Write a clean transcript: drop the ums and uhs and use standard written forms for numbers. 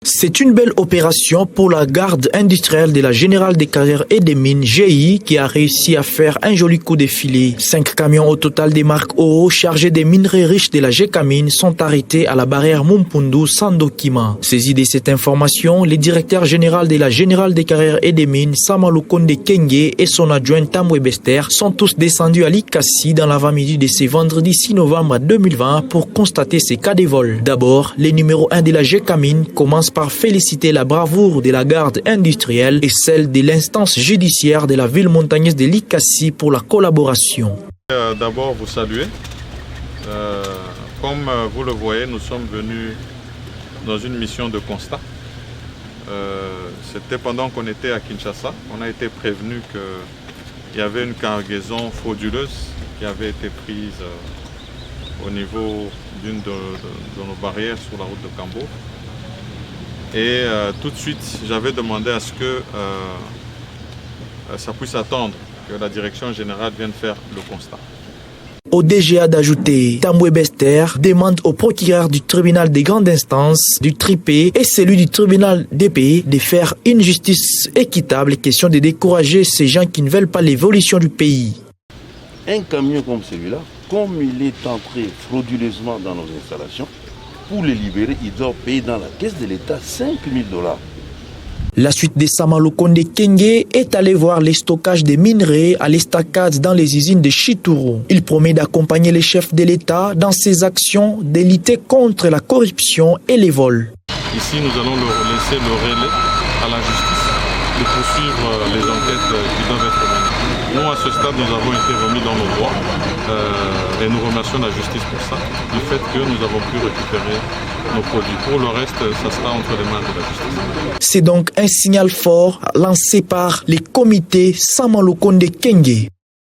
C'est une belle opération pour la garde industrielle de la Générale des Carrières et des Mines, GI, qui a réussi à faire un joli coup de filet. 5 camions au total des marques Oro chargés des minerais riches de la GECAMINE sont arrêtés à la barrière Mumpundu sans document. Saisi de cette information, le directeur général de la Générale des Carrières et des Mines, Samalou Konde Kenge, et son adjoint Tambwe Bester sont tous descendus à Likassi dans l'avant-midi de ce vendredi 6 novembre 2020 pour constater ces cas de vol. D'abord, le numéro 1 de la GECAMINE commence par féliciter la bravoure de la garde industrielle et celle de l'instance judiciaire de la ville montagneuse de Likassi pour la collaboration. D'abord vous saluer. Comme vous le voyez, nous sommes venus dans une mission de constat. C'était pendant qu'on était à Kinshasa. On a été prévenu qu'il y avait une cargaison frauduleuse qui avait été prise au niveau d'une de nos barrières sur la route de Cambo. Et tout de suite, j'avais demandé à ce que ça puisse attendre que la direction générale vienne faire le constat. Au DGA d'ajouter, Tambwe Bester demande au procureur du tribunal des grandes instances du Tripé et celui du tribunal d'épée de faire une justice équitable, question de décourager ces gens qui ne veulent pas l'évolution du pays. Un camion comme celui-là, comme il est entré frauduleusement dans nos installations, pour les libérer, ils doivent payer dans la caisse de l'État 5 000 $. La suite de Samalou Konde Kenge est allé voir les stockages des minerais à l'estacade dans les usines de Chituru. Il promet d'accompagner les chefs de l'État dans ses actions de lutter contre la corruption et les vols. Ici, nous allons laisser le relais à la justice de poursuivre les enquêtes qui doivent être menées. Nous, à ce stade, nous avons été remis dans nos droits et nous remercions la justice pour ça, du fait que nous avons pu récupérer nos produits. Pour le reste, ça sera entre les mains de la justice. C'est donc un signal fort lancé par les comités Samalou Konde Kenge.